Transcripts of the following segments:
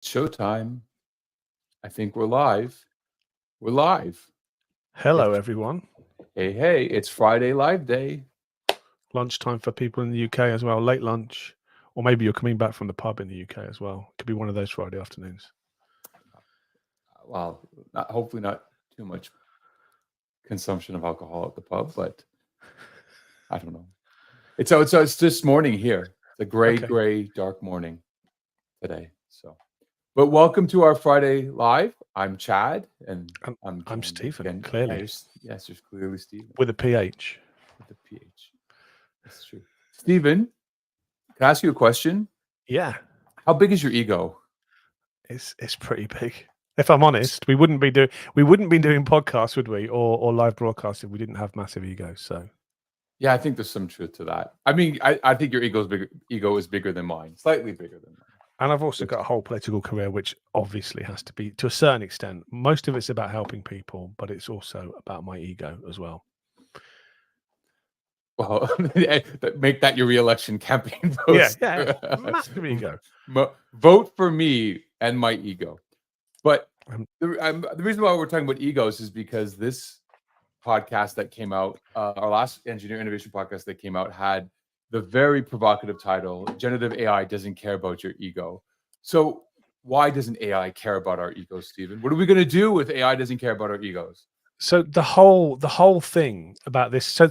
Showtime. I think we're live. We're live. Hello, It's everyone. hey, it's Friday Live Day. Lunchtime for people in the UK as well, late lunch. Or maybe you're coming back from the pub in the UK as well. It could be one of those Friday afternoons. Well, hopefully not too much consumption of alcohol at the pub, but I don't know. It's this morning here. It's a gray, dark morning today. So, but welcome to our Friday Live. I'm Chad, and I'm Stephen, again. clearly. Yes, there's clearly Stephen. With a PH. With a PH. That's true. Stephen, can I ask you a question? Yeah. How big is your ego? It's pretty big. If I'm honest, we wouldn't be doing podcasts, would we, or live broadcasts if we didn't have massive egos. So yeah, I think there's some truth to that. I mean, I think your ego is bigger than mine, slightly bigger than mine. And I've also got a whole political career, which obviously has to be, to a certain extent, most of it's about helping people, but it's also about my ego as well. Well, make that your re-election campaign post. Yeah, massive ego. Vote for me and my ego. But the reason why we're talking about egos is because this podcast that came out, our last Engineer Innovation podcast that came out, had the very provocative title, Generative AI Doesn't Care About Your Ego. So why doesn't AI care about our egos, Stephen? What are we going to do if AI doesn't care about our egos? So the whole thing about this. So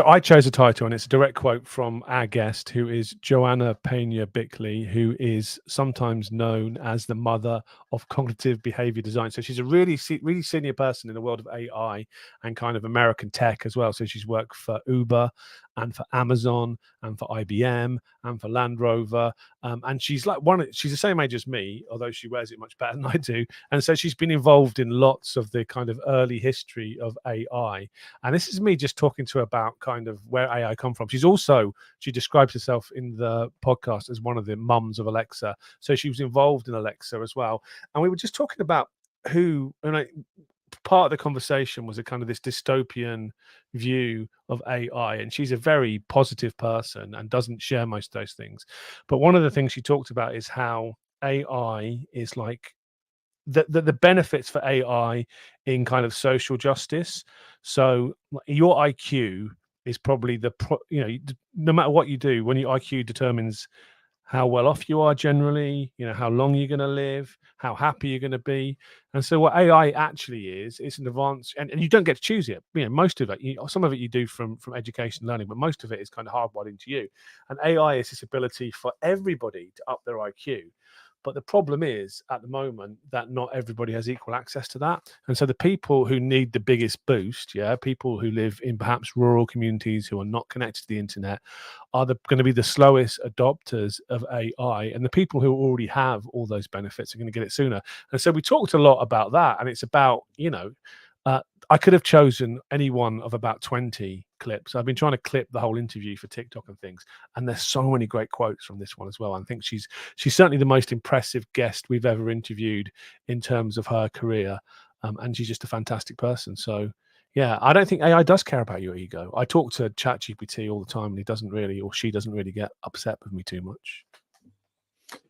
I chose a title, and it's a direct quote from our guest, who is Joanna Pena Bickley, who is sometimes known as the mother of cognitive behavior design. So she's a really senior person in the world of AI and kind of American tech as well. So she's worked for Uber and for Amazon and for IBM and for Land Rover. And she's the same age as me, although she wears it much better than I do. And so she's been involved in lots of the kind of early history of AI. And this is me just talking to her about kind of where AI come from. She describes herself in the podcast as one of the mums of Alexa. So she was involved in Alexa as well. And we were just talking about part of the conversation was a kind of this dystopian view of AI, and she's a very positive person and doesn't share most of those things. But one of the things she talked about is how AI is like the benefits for AI in kind of social justice. So your IQ is probably no matter what you do, when your IQ determines how well off you are generally, how long you're going to live, how happy you're going to be. And so what AI actually is, it's an advanced, and you don't get to choose it. Most of it, some of it you do from education learning, but most of it is kind of hardwired into you. And AI is this ability for everybody to up their IQ. But the problem is at the moment that not everybody has equal access to that. And so the people who need the biggest boost, people who live in perhaps rural communities who are not connected to the internet, are going to be the slowest adopters of AI. And the people who already have all those benefits are going to get it sooner. And so we talked a lot about that. And it's about, I could have chosen any one of about 20 clips. I've been trying to clip the whole interview for TikTok and things, and there's so many great quotes from this one as well. I think she's certainly the most impressive guest we've ever interviewed in terms of her career, and she's just a fantastic person. So yeah, I don't think AI does care about your ego. I talk to ChatGPT all the time, and he doesn't really, or she doesn't really get upset with me too much.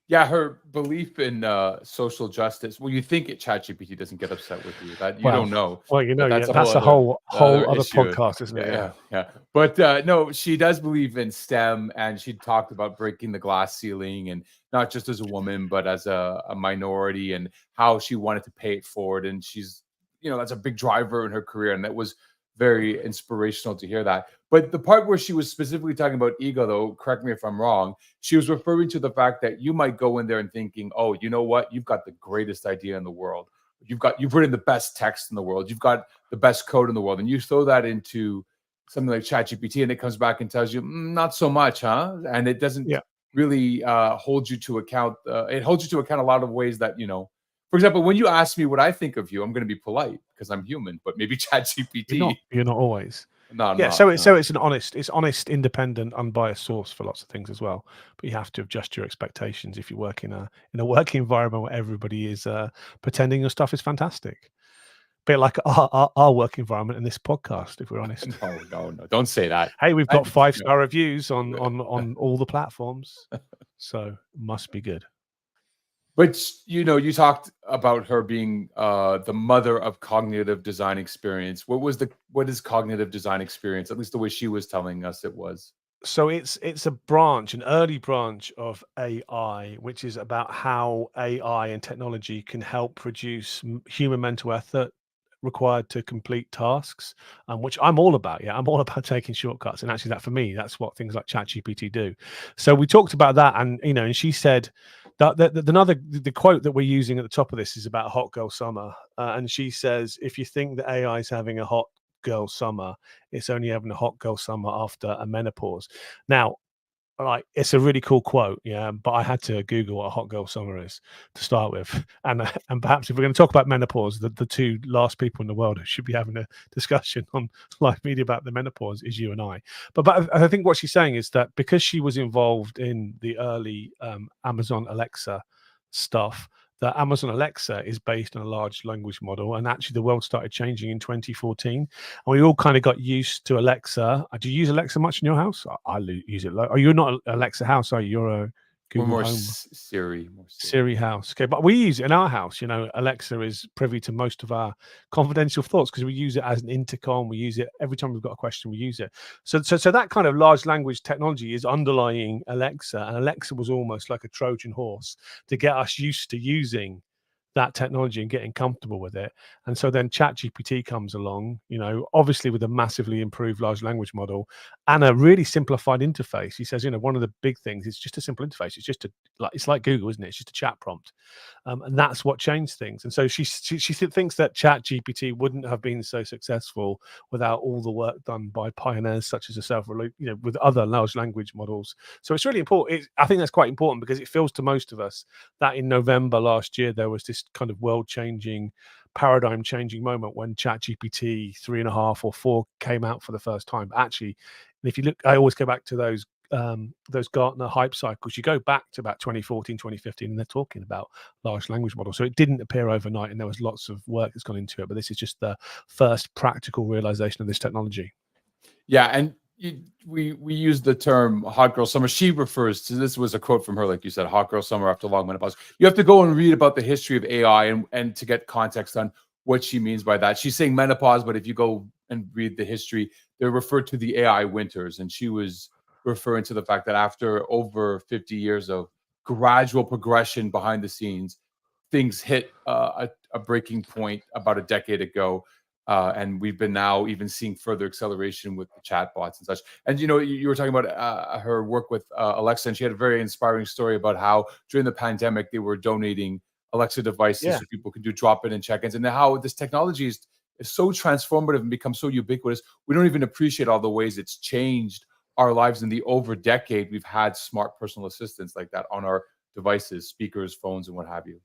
Yeah, her belief in social justice. Well, you think ChatGPT doesn't get upset with you. That you don't know. Well, that's a whole other podcast, isn't it? Yeah. But no, she does believe in STEM, and she talked about breaking the glass ceiling, and not just as a woman, but as a minority, and how she wanted to pay it forward. And she's, that's a big driver in her career, and that was very inspirational to hear that. But the part where she was specifically talking about ego, though, correct me if I'm wrong, she was referring to the fact that you might go in there and thinking, oh, you know what? You've got the greatest idea in the world. You've written the best text in the world. You've got the best code in the world. And you throw that into something like ChatGPT, and it comes back and tells you, not so much, huh? And it doesn't really hold you to account. It holds you to account a lot of ways that, for example, when you ask me what I think of you, I'm going to be polite because I'm human, but maybe ChatGPT. You're not always. No. So it's an honest, independent, unbiased source for lots of things as well. But you have to adjust your expectations if you work in a work environment where everybody is pretending your stuff is fantastic. Bit like our work environment in this podcast, if we're honest. No, don't say that. Hey, we've got 5-star reviews on all the platforms, so must be good. But you talked about her being the mother of cognitive design experience. What is cognitive design experience? At least the way she was telling us it was. So it's a branch, an early branch of AI, which is about how AI and technology can help produce human mental effort required to complete tasks, which I'm all about. Yeah, I'm all about taking shortcuts, and actually, that for me, that's what things like ChatGPT do. So we talked about that, and and she said that the quote that we're using at the top of this is about hot girl summer, and she says, if you think that AI is having a hot girl summer, it's only having a hot girl summer after a menopause. Now, like, it's a really cool quote, yeah, but I had to Google what a hot girl summer is to start with, and perhaps if we're going to talk about menopause, the two last people in the world who should be having a discussion on live media about the menopause is you and I. But I think what she's saying is that because she was involved in the early Amazon Alexa stuff, that Amazon Alexa is based on a large language model, and actually the world started changing in 2014, and we all kind of got used to Alexa. Do you use Alexa much in your house? I use it. Are you not an Alexa house? Are you? You're a We're Google Home. Siri, more Siri. Siri house. Okay, but we use it in our house. Alexa is privy to most of our confidential thoughts because we use it as an intercom. We use it every time we've got a question. We use it. So that kind of large language technology is underlying Alexa, and Alexa was almost like a Trojan horse to get us used to using that technology and getting comfortable with it. And so then ChatGPT comes along, obviously with a massively improved large language model and a really simplified interface. He says, one of the big things is just a simple interface. It's like Google, isn't it? It's just a chat prompt. And that's what changed things. And so she thinks that ChatGPT wouldn't have been so successful without all the work done by pioneers such as herself, with other large language models. So it's really important. I think that's quite important because it feels to most of us that in November last year there was this kind of world-changing, paradigm-changing moment when ChatGPT 3.5 or 4 came out for the first time. Actually, and if you look, I always go back to those Gartner hype cycles. You go back to about 2014, 2015, and they're talking about large language models. So it didn't appear overnight, and there was lots of work that's gone into it. But this is just the first practical realization of this technology. Yeah, and we use the term hot girl summer. She refers to, this was a quote from her, like you said, hot girl summer after long menopause. You have to go and read about the history of AI and to get context on what she means by that. She's saying menopause, but if you go and read the history, they're referred to the AI winters, and she was referring to the fact that after over 50 years of gradual progression behind the scenes, things hit a breaking point about a decade ago. And we've been now even seeing further acceleration with the chatbots and such. And you were talking about her work with Alexa, and she had a very inspiring story about how during the pandemic they were donating Alexa devices so people could do drop-in and check-ins, and how this technology is so transformative and become so ubiquitous. We don't even appreciate all the ways it's changed our lives in the over decade we've had smart personal assistants like that on our devices, speakers, phones, and what have you.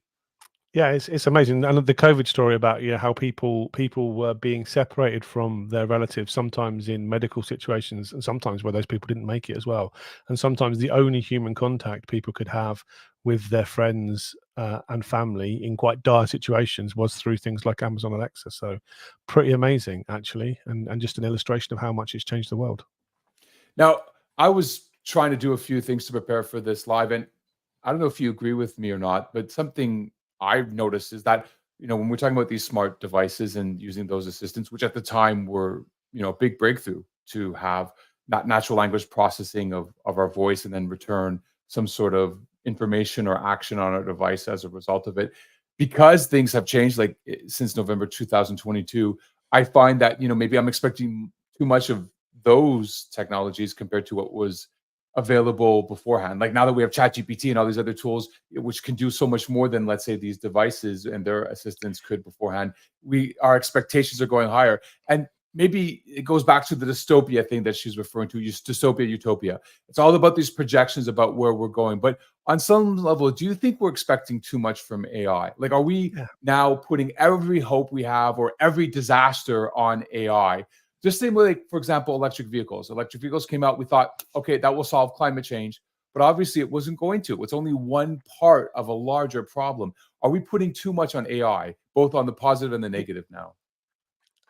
Yeah, it's amazing. And the COVID story about how people were being separated from their relatives, sometimes in medical situations, and sometimes where those people didn't make it as well. And sometimes the only human contact people could have with their friends and family in quite dire situations was through things like Amazon Alexa. So pretty amazing, actually, and just an illustration of how much it's changed the world. Now, I was trying to do a few things to prepare for this live, and I don't know if you agree with me or not, but something I've noticed is that, when we're talking about these smart devices and using those assistants, which at the time were, a big breakthrough to have not natural language processing of our voice and then return some sort of information or action on our device as a result of it. Because things have changed, like since November 2022, I find that, maybe I'm expecting too much of those technologies compared to what was available beforehand. Like now that we have ChatGPT and all these other tools, which can do so much more than, let's say, these devices and their assistants could beforehand, our expectations are going higher. And maybe it goes back to the dystopia thing that she's referring to, dystopia, utopia. It's all about these projections about where we're going. But on some level, do you think we're expecting too much from AI? Like, are we now putting every hope we have or every disaster on AI? Just same way, like, for example, electric vehicles. Electric vehicles came out. We thought, okay, that will solve climate change. But obviously, it wasn't going to. It's only one part of a larger problem. Are we putting too much on AI, both on the positive and the negative now?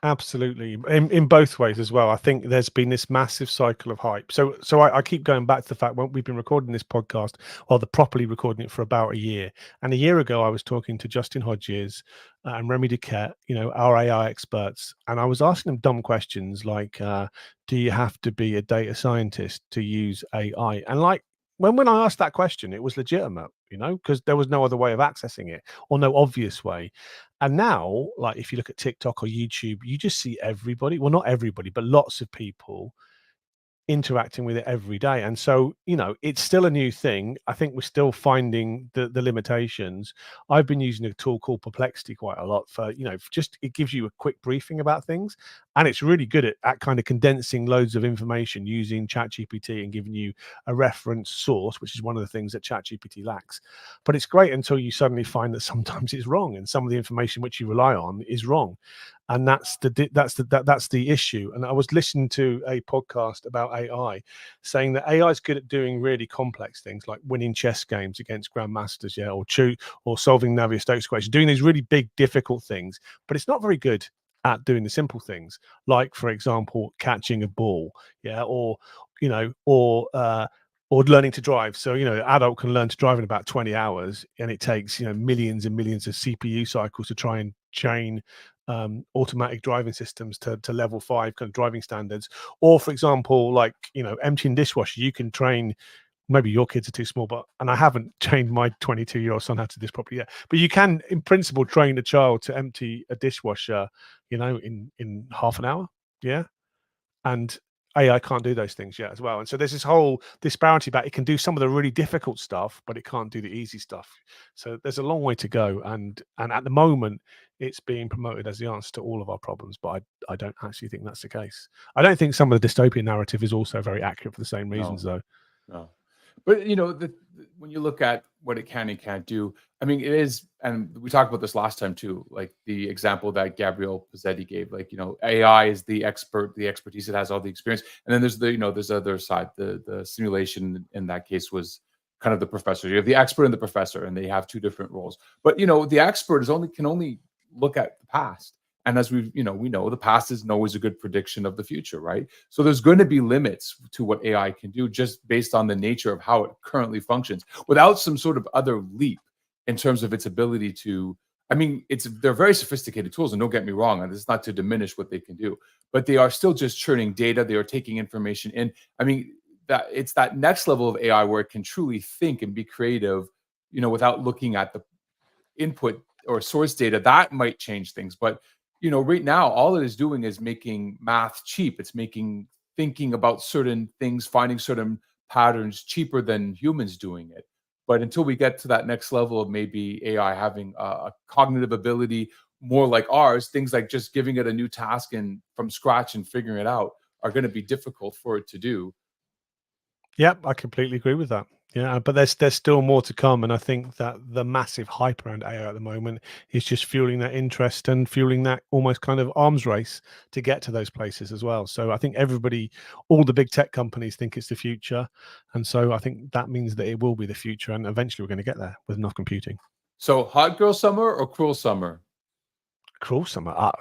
Absolutely, in both ways as well. I think there's been this massive cycle of hype. So I keep going back to the fact when we've been recording this podcast, or the properly recording it for about a year. And a year ago, I was talking to Justin Hodges and Remy Duquette, our AI experts, and I was asking them dumb questions like, "Do you have to be a data scientist to use AI?" And like when I asked that question, it was legitimate, because there was no other way of accessing it or no obvious way. And now, like if you look at TikTok or YouTube, you just see everybody, well, not everybody, but lots of people interacting with it every day. And so, it's still a new thing. I think we're still finding the limitations. I've been using a tool called Perplexity quite a lot for, just it gives you a quick briefing about things. And it's really good at kind of condensing loads of information using ChatGPT and giving you a reference source, which is one of the things that ChatGPT lacks. But it's great until you suddenly find that sometimes it's wrong and some of the information which you rely on is wrong. And that's the issue. And I was listening to a podcast about AI, saying that AI is good at doing really complex things like winning chess games against grandmasters, or solving Navier-Stokes equations, doing these really big, difficult things. But it's not very good at doing the simple things, like, for example, catching a ball, or learning to drive. So, an adult can learn to drive in about 20 hours, and it takes, millions and millions of CPU cycles to try and chain automatic driving systems to level 5 kind of driving standards. Or, for example, like, emptying dishwasher, you can train, maybe your kids are too small, and I haven't trained my 22-year-old son how to do this properly yet, but you can, in principle, train a child to empty a dishwasher, in half an hour. Yeah. And AI can't do those things yet as well. And so there's this whole disparity about it can do some of the really difficult stuff, but it can't do the easy stuff. So there's a long way to go. And at the moment, it's being promoted as the answer to all of our problems, but I don't actually think that's the case. I don't think some of the dystopian narrative is also very accurate for the same reasons, though. No. But when you look at what it can and can't do, I mean, it is, and we talked about this last time too, like the example that Gabriel Pizzetti gave, like, AI is the expertise, it has all the experience. And then there's there's the other side, the simulation in that case was kind of the professor. You have the expert and the professor, and they have two different roles. But the expert can only look at the past. And as we know the past isn't always a good prediction of the future, right? So there's going to be limits to what AI can do just based on the nature of how it currently functions, without some sort of other leap in terms of its ability to. I mean, they're very sophisticated tools, and don't get me wrong, and it's not to diminish what they can do, but they are still just churning data. They are taking information in. I mean, that it's that next level of AI where it can truly think and be creative, without looking at the input or source data. That might change things, but right now, all it is doing is making math cheap. It's making thinking about certain things, finding certain patterns cheaper than humans doing it. But until we get to that next level of maybe AI having a cognitive ability more like ours, things like just giving it a new task and from scratch and figuring it out are going to be difficult for it to do. Yep, I completely agree with that. Yeah, but there's still more to come, and I think that the massive hype around AI at the moment is just fueling that interest and fueling that almost kind of arms race to get to those places as well. So I think all the big tech companies think it's the future, and so I think that means that it will be the future, and eventually we're going to get there with enough computing. So, hot girl summer or cruel summer? Cruel summer.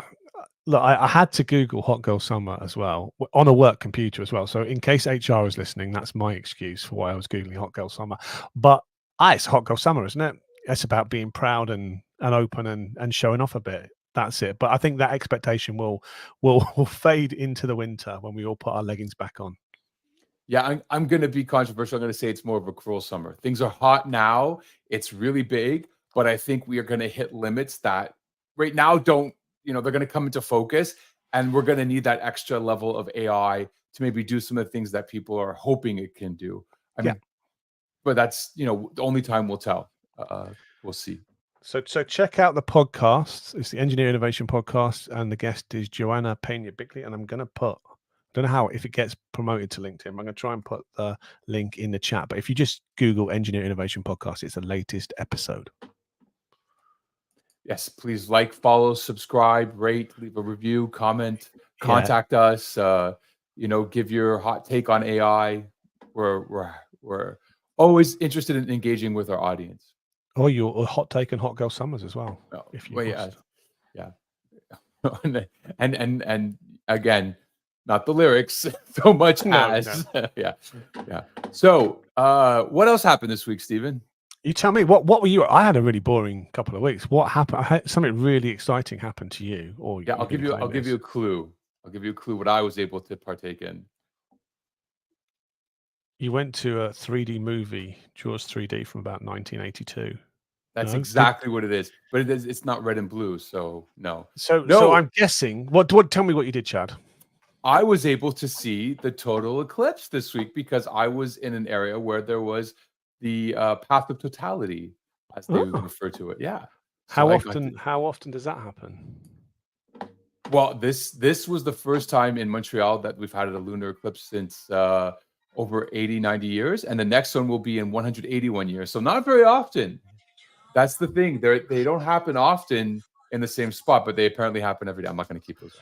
Look, I had to Google hot girl summer as well on a work computer as well. So in case HR is listening, that's my excuse for why I was Googling hot girl summer. But it's hot girl summer, isn't it? It's about being proud and open and showing off a bit. That's it. But I think that expectation will fade into the winter when we all put our leggings back on. Yeah, I'm going to be controversial. I'm going to say it's more of a cruel summer. Things are hot now. It's really big, but I think we are going to hit limits that right now they're going to come into focus, and we're going to need that extra level of AI to maybe do some of the things that people are hoping it can do. I mean, but that's, the only time will tell. We'll see. So check out the podcast. It's the Engineer Innovation Podcast, and the guest is Joanna Pena-Bickley. And I'm going to put, I don't know how, if it gets promoted to LinkedIn, I'm going to try and put the link in the chat. But if you just Google Engineer Innovation Podcast, it's the latest episode. Yes, please like, follow, subscribe, rate, leave a review, comment, contact us. Give your hot take on AI. We're always interested in engaging with our audience. Or your hot take and hot girl summers as well. Yeah. And again, not the lyrics so much No, as yeah, yeah. So, what else happened this week, Stephen? You tell me what were you? I had a really boring couple of weeks. What happened? Something really exciting happened to you, or Yeah, you're going to I'll claim give you this? a clue. I'll give you a clue what I was able to partake in. You went to a 3D movie, Jaws 3D from about 1982. That's No, exactly what it is. But it's not red and blue, so no. so No, I'm guessing. What? Tell me what you did, Chad. I was able to see the total eclipse this week because I was in an area where there was the path of totality, as they would Oh, refer to it. Yeah. So how I got to, often? How often does that happen? well, this was the first time in Montreal that we've had a lunar eclipse since over 80, 90 years. And the next one will be in 181 years. So not very often. That's the thing. They don't happen often in the same spot, but they apparently happen every day. I'm not going to keep those.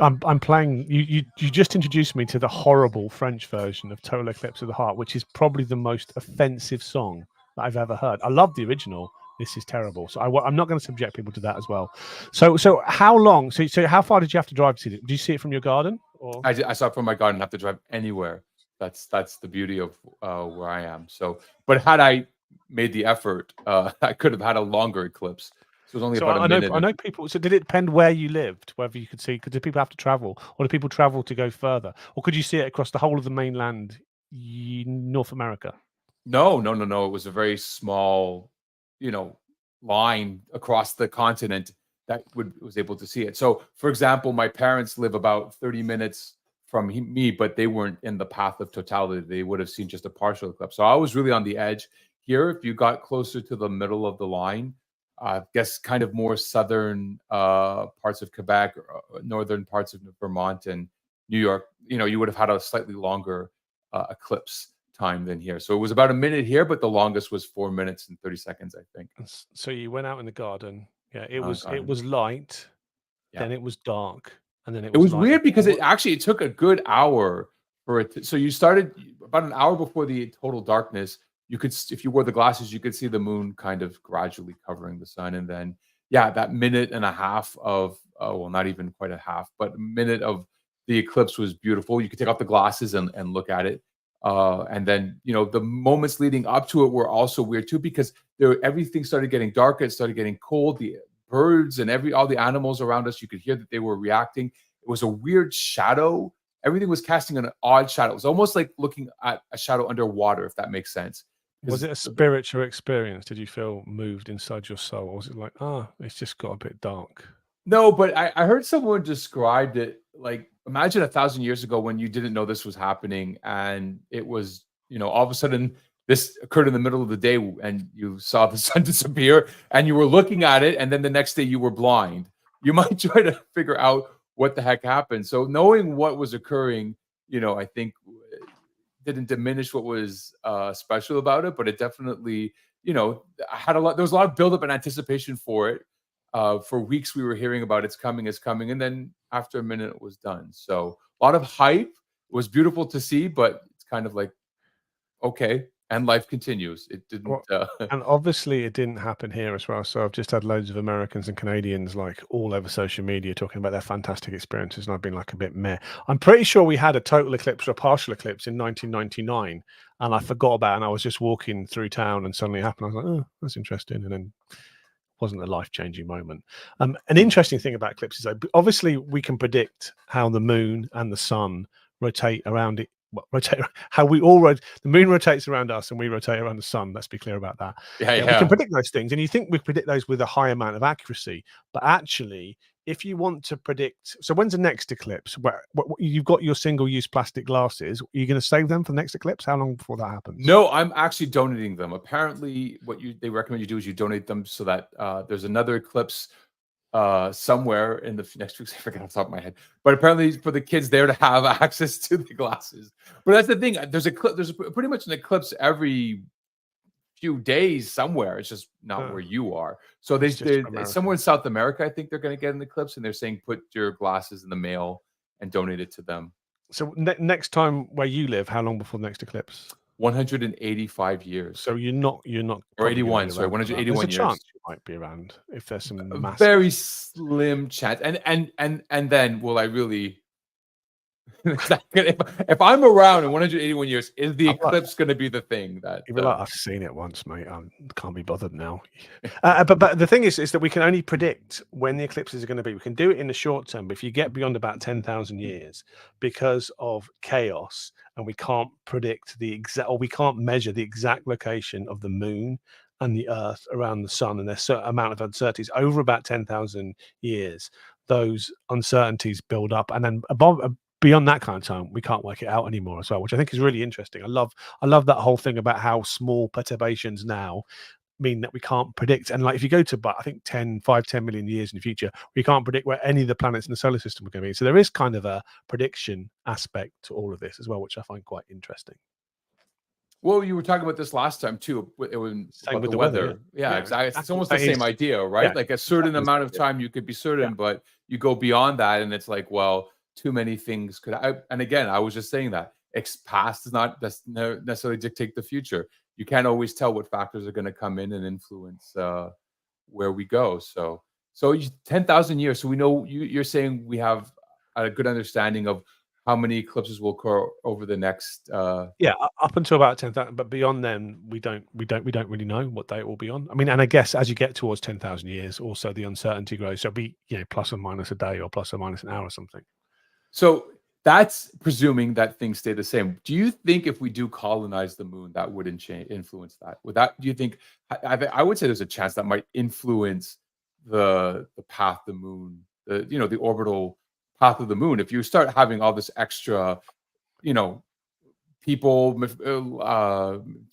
I'm playing. You just introduced me to the horrible French version of Total Eclipse of the Heart, which is probably the most offensive song that I've ever heard. I love the original. This is terrible. So I'm not going to subject people to that as well. So how long? So how far did you have to drive to see it? Did you see it from your garden? Or I saw it from my garden. Have to drive anywhere. That's the beauty of where I am. So, but had I made the effort, I could have had a longer eclipse. So it was only so about a minute. I know people. So did it depend where you lived, whether you could see? Did people have to travel, or did people travel to go further, or could you see it across the whole of the mainland, North America? No, no, no, no. It was a very small, you know, line across the continent that was able to see it. So, for example, my parents live about 30 minutes from me, but they weren't in the path of totality. They would have seen just a partial eclipse. So I was really on the edge here. If you got closer to the middle of the line, I guess kind of more southern parts of Quebec, northern parts of Vermont and New York, you would have had a slightly longer eclipse time than here. So it was about a minute here, but the longest was 4 minutes and 30 seconds, I think. So you went out in the garden. Yeah, it Garden. was light, Yeah. then it was dark, and then it It was was light weird because again. it took a good hour for it. So you started about an hour before the total darkness. You could, if you wore the glasses, you could see the moon kind of gradually covering the sun. And then, yeah, that minute and a half of, well, not even quite a half, but a minute of the eclipse was beautiful. You could take off the glasses and look at it. And then, the moments leading up to it were also weird too, because everything started getting darker. It started getting cold. The birds and all the animals around us, you could hear that they were reacting. It was a weird shadow. Everything was casting an odd shadow. It was almost like looking at a shadow underwater, if that makes sense. Was it a spiritual experience? Did you feel moved inside your soul? Or was it like, it's just got a bit dark? No, but I heard someone described it like, imagine 1,000 years ago when you didn't know this was happening, and it was, all of a sudden this occurred in the middle of the day, and you saw the sun disappear, and you were looking at it, and then the next day you were blind. You might try to figure out what the heck happened. So knowing what was occurring, I think didn't diminish what was special about it, but it definitely, had a lot. There was a lot of buildup and anticipation for it. For weeks, we were hearing about it's coming, and then after a minute, it was done. So a lot of hype. It was beautiful to see, but it's kind of like, okay, and life continues. It didn't. Well, and obviously it didn't happen here as well. So I've just had loads of Americans and Canadians like all over social media talking about their fantastic experiences, and I've been like a bit meh. I'm pretty sure we had a total eclipse or a partial eclipse in 1999, and I forgot about it, and I was just walking through town and suddenly it happened. I was like, oh, that's interesting. And then wasn't a life-changing moment. An interesting thing about eclipses, though, obviously we can predict how the moon and the sun rotate around it. How we all the moon rotates around us and we rotate around the sun. Let's be clear about that. Yeah. We can predict those things, and you think we predict those with a high amount of accuracy, but actually, if you want to predict, so when's the next eclipse? Where you've got your single-use plastic glasses, are you going to save them for the next eclipse? How long before that happens? No, I'm actually donating them. Apparently, what they recommend you do is you donate them so that there's another eclipse somewhere in the next week. I forget off the top of my head, but apparently for the kids there to have access to the glasses. But that's the thing. There's pretty much an eclipse every few days somewhere. It's just not where you are. So they somewhere in South America, I think they're going to get an eclipse, and they're saying put your glasses in the mail and donate it to them. So next time where you live, how long before the next eclipse? 185 years. So you're not Or probably gonna 81, be sorry, around for that. There's 181 a years. chance you might be around if there's some A massive. very slim chance. And then will I really is that if I'm around in 181 years, is the I'm like, eclipse going to be the thing that you'd be like, I've seen it once, mate. I can't be bothered now. But the thing is that we can only predict when the eclipses are going to be. We can do it in the short term, but if you get beyond about 10,000 years, because of chaos, and we can't predict the exact, or we can't measure the exact location of the moon and the Earth around the sun, and there's a certain amount of uncertainties over about 10,000 years, those uncertainties build up, and then beyond that kind of time, we can't work it out anymore as well, which I think is really interesting. I love that whole thing about how small perturbations now mean that we can't predict. And like if you go to, but I think 10 million years in the future, we can't predict where any of the planets in the solar system are going to be. So there is kind of a prediction aspect to all of this as well, which I find quite interesting. Well, you were talking about this last time too. It was Same about with the the weather, weather. Yeah, yeah, exactly. It's almost that the same is, idea, right? yeah, Like a certain exactly the amount same of idea. time you could be Yeah. certain, but you go beyond that, and it's like, well, too many things could. And again, I was just saying that past does not necessarily dictate the future. You can't always tell what factors are going to come in and influence where we go. So 10,000 years. So we know you're saying we have a good understanding of how many eclipses will occur over the next. Yeah, up until about 10,000, but beyond then, we don't really know what day it will be on. I mean, and I guess as you get towards 10,000 years, also the uncertainty grows. So it'll be plus or minus a day or plus or minus an hour or something. So that's presuming that things stay the same. Do you think if we do colonize the moon, that wouldn't influence that? Do you think? I would say there's a chance that might influence the path the moon, the orbital path of the moon. If you start having all this extra, people,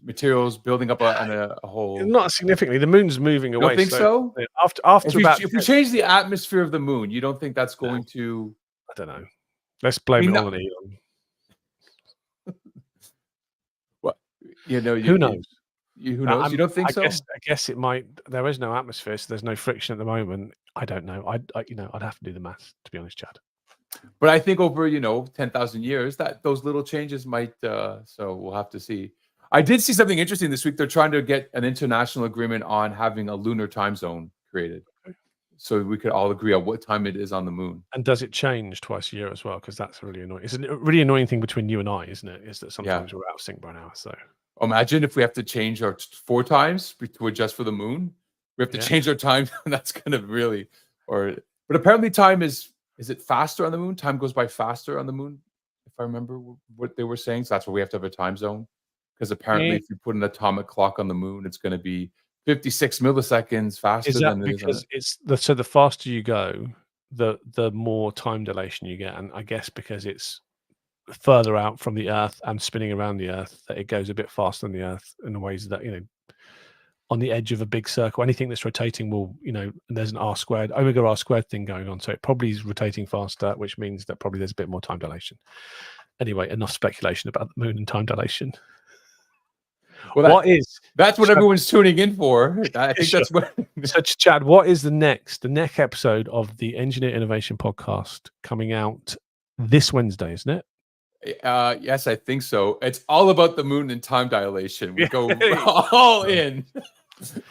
materials building up a whole. Not significantly. The moon's moving You away. don't think so? After about, If we change the atmosphere of the moon, you don't think that's going to? I don't know. Let's blame it all on Elon. What who knows? Who knows? You don't think so? I guess it might. There is no atmosphere, so there's no friction at the moment. I don't know. I'd have to do the maths, to be honest, Chad. But I think over 10,000 years, that those little changes might. So we'll have to see. I did see something interesting this week. They're trying to get an international agreement on having a lunar time zone created, so we could all agree on what time it is on the moon. And does it change twice a year as well? Because that's really annoying. It's a really annoying thing between you and I, isn't it? Is that sometimes we're out of sync by an hour. So imagine if we have to change our 4 times to adjust for the moon. We have to change our time. That's kind of really, but apparently time is it faster on the moon? Time goes by faster on the moon, if I remember what they were saying. So that's why we have to have a time zone. Because apparently, if you put an atomic clock on the moon, it's going to be 56 milliseconds faster than it is. Because it's the faster you go, the more time dilation you get, and I guess because it's further out from the Earth and spinning around the Earth, that it goes a bit faster than the Earth in the ways that on the edge of a big circle, anything that's rotating will and there's an omega r squared thing going on, so it probably is rotating faster, which means that probably there's a bit more time dilation. Anyway, enough speculation about the moon and time dilation. Well, that's what everyone's tuning in for. I think that's what. So, Chad, what is the next episode of the Engineer Innovation Podcast coming out this Wednesday, isn't it? Yes, I think so. It's all about the moon and time dilation. We go all in.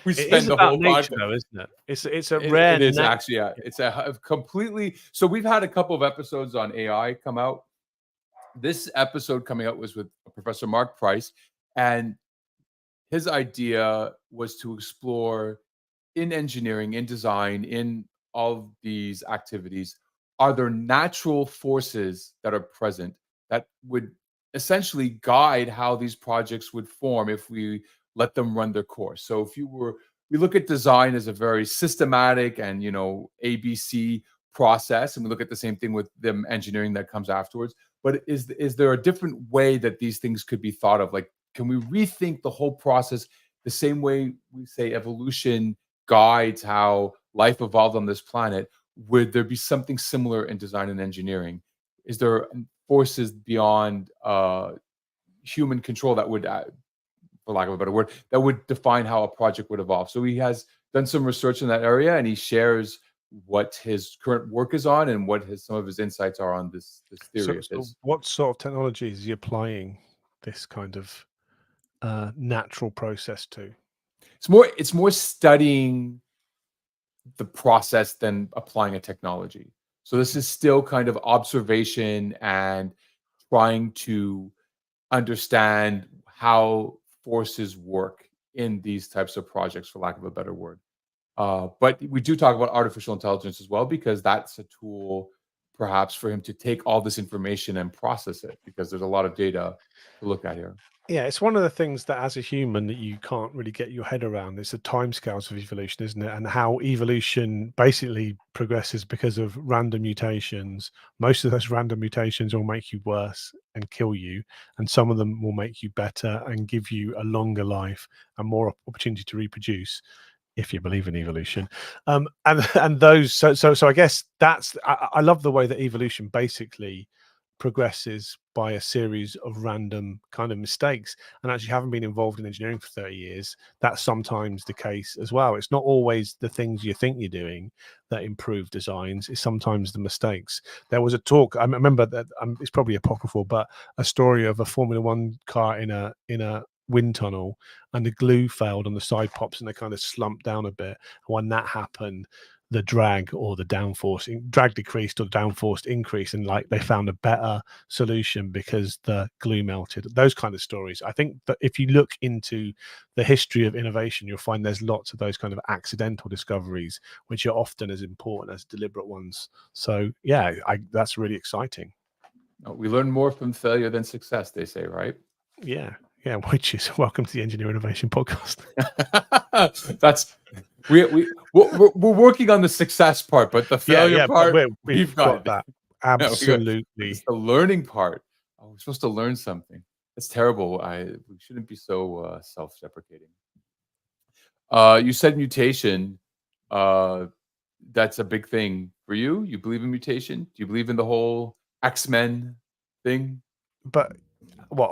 We spend the whole nature, though, isn't it? It's a rare. It is actually, yeah. It's a completely. So we've had a couple of episodes on AI come out. This episode coming out was with Professor Mark Price, and his idea was to explore in engineering, in design, in all of these activities, are there natural forces that are present that would essentially guide how these projects would form if we let them run their course? So we look at design as a very systematic and, ABC process, and we look at the same thing with the engineering that comes afterwards. But is there a different way that these things could be thought of? Like, can we rethink the whole process the same way we say evolution guides how life evolved on this planet? Would there be something similar in design and engineering? Is there forces beyond human control that would, for lack of a better word, that would define how a project would evolve? So he has done some research in that area, and he shares what his current work is on and what some of his insights are on this theory. So what sort of technology is he applying this kind of natural process too. It's more studying the process than applying a technology. So this is still kind of observation and trying to understand how forces work in these types of projects, for lack of a better word. But we do talk about artificial intelligence as well, because that's a tool perhaps for him to take all this information and process it, because there's a lot of data to look at here. Yeah, it's one of the things that as a human that you can't really get your head around. It's the timescales of evolution, isn't it? And how evolution basically progresses because of random mutations. Most of those random mutations will make you worse and kill you, and some of them will make you better and give you a longer life and more opportunity to reproduce, if you believe in evolution. And those, so I guess I love the way that evolution basically progresses by a series of random kind of mistakes. And actually, having been involved in engineering for 30 years, that's sometimes the case as well. It's not always the things you think you're doing that improve designs, it's sometimes the mistakes. There was a talk, I remember that, it's probably apocryphal, but a story of a Formula One car in a wind tunnel, and the glue failed on the side pops and they kind of slumped down a bit. And when that happened, the drag or the downforce, drag decreased or downforce increased, and like they found a better solution because the glue melted. Those kind of stories. I think that if you look into the history of innovation, you'll find there's lots of those kind of accidental discoveries, which are often as important as deliberate ones. So yeah, that's really exciting. We learn more from failure than success, they say, right? Yeah, which is welcome to the Engineer Innovation Podcast. That's we're working on the success part, but the failure part, we've got that. Absolutely. It's the learning part. Oh, we're supposed to learn something. That's terrible. We shouldn't be so self-deprecating. You said mutation. That's a big thing for you. You believe in mutation? Do you believe in the whole X-Men thing? But well,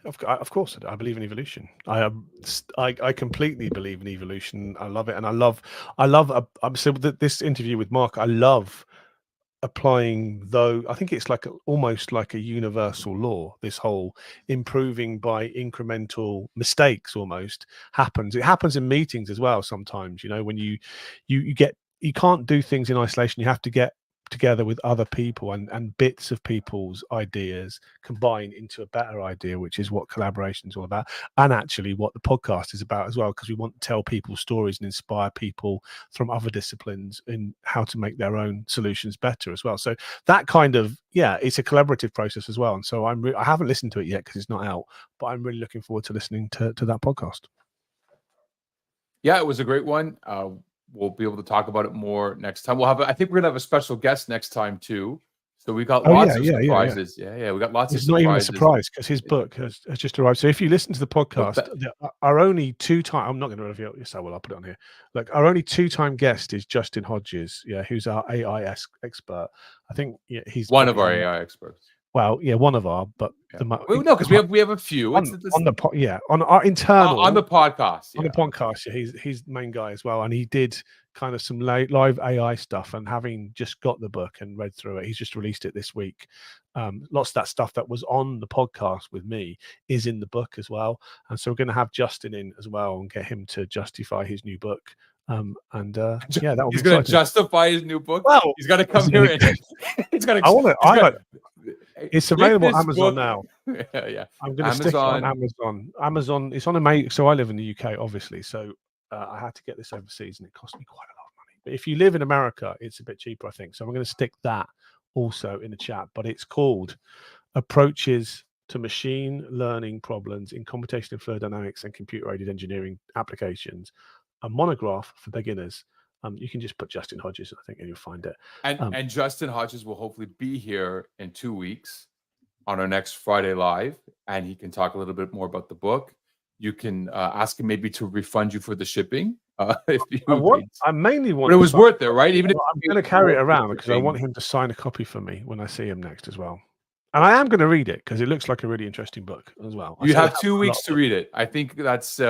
of course I believe in evolution. I completely believe in evolution. I love it, and I love so this interview with Mark, I love applying, though I think it's like almost like a universal law. This whole improving by incremental mistakes almost happens. It happens in meetings as well sometimes, when you can't do things in isolation. You have to get together with other people, and bits of people's ideas combine into a better idea, which is what collaboration is all about, and actually what the podcast is about as well, because we want to tell people stories and inspire people from other disciplines in how to make their own solutions better as well. So that kind of, it's a collaborative process as well. And so I haven't listened to it yet because it's not out, but I'm really looking forward to listening to that podcast. Yeah, it was a great one. We'll be able to talk about it more next time. I think we're gonna have a special guest next time too. So we got lots of surprises. Yeah. We got lots of surprises. It's not even a surprise because his book has just arrived. So if you listen to the podcast, our only two-time, I'm not going to reveal. Yes, I will. I'll put it on here. Like, our only two-time guest is Justin Hodges. Yeah, who's our AI expert. I think he's one of our AI experts. Well, one of our, but no, because we have a few on our internal on the podcast. On the podcast, he's the main guy as well, and he did kind of some live AI stuff. And having just got the book and read through it, he's just released it this week. Lots of that stuff that was on the podcast with me is in the book as well, and so we're going to have Justin in as well and get him to justify his new book. He's going to justify his new book. Well, he's got to come here and he's going to. It's available on Amazon now. Yeah. I'm going to stick it on Amazon. Amazon. It's on a so I live in the UK, obviously. So I had to get this overseas, and it cost me quite a lot of money. But if you live in America, it's a bit cheaper, I think. So I'm going to stick that also in the chat. But it's called Approaches to Machine Learning Problems in Computational Fluid Dynamics and Computer-Aided Engineering Applications, a monograph for beginners. You can just put Justin Hodges, I think, and you'll find it. And Justin Hodges will hopefully be here in 2 weeks on our next Friday Live, and he can talk a little bit more about the book. You can ask him maybe to refund you for the shipping. If you I mainly want. But it was worth it, right? Even if I'm going to carry it around because I want him to sign a copy for me when I see him next as well. And I am going to read it because it looks like a really interesting book as well. You have 2 weeks to read it. I think that's.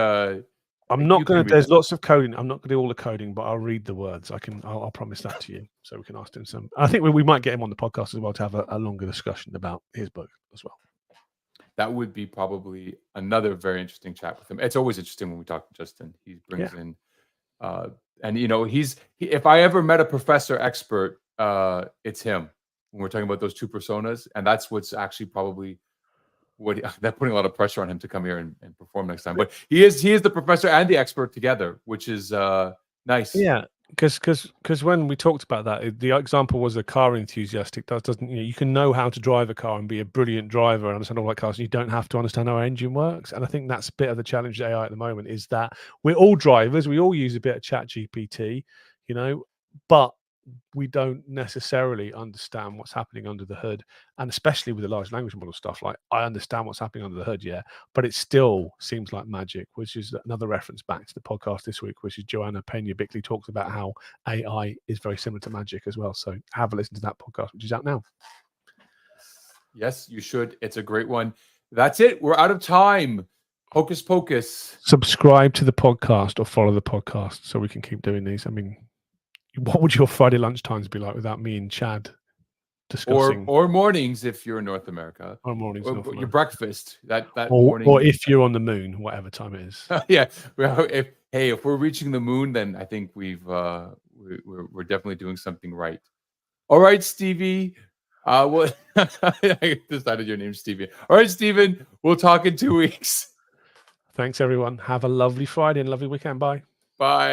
I'm not going to. There's lots of coding. I'm not going to do all the coding, but I'll read the words. I'll promise that to you, so we can ask him some. I think we might get him on the podcast as well to have a longer discussion about his book as well. that would be probably another very interesting chat with him. It's always interesting when we talk to Justin. He brings in, and if I ever met a professor expert, it's him. When we're talking about those two personas, and that's what's actually probably they're putting a lot of pressure on him to come here and perform next time. But he is the professor and the expert together, which is nice. Yeah, because when we talked about that, the example was a car enthusiast. It doesn't you can know how to drive a car and be a brilliant driver and understand all that cars. And you don't have to understand how our engine works. And I think that's a bit of the challenge with AI at the moment, is that we're all drivers. We all use a bit of ChatGPT, but we don't necessarily understand what's happening under the hood. And especially with the large language model stuff, like I understand what's happening under the hood, but it still seems like magic, which is another reference back to the podcast this week, which is Joanna Pena-Bickley talks about how AI is very similar to magic as well. So have a listen to that podcast, which is out now. Yes, you should. It's a great one. That's it. We're out of time. Hocus pocus. Subscribe to the podcast or follow the podcast so we can keep doing these. I mean, what would your Friday lunchtimes be like without me and Chad discussing? Or mornings if you're in North America. Or mornings. Or your breakfast that or, morning. Or if you're on the moon, whatever time it is. Yeah. Well, if we're reaching the moon, then I think we're definitely doing something right. All right, Stevie. Well, I decided your name's Stevie. All right, Steven. We'll talk in 2 weeks. Thanks, everyone. Have a lovely Friday and lovely weekend. Bye. Bye.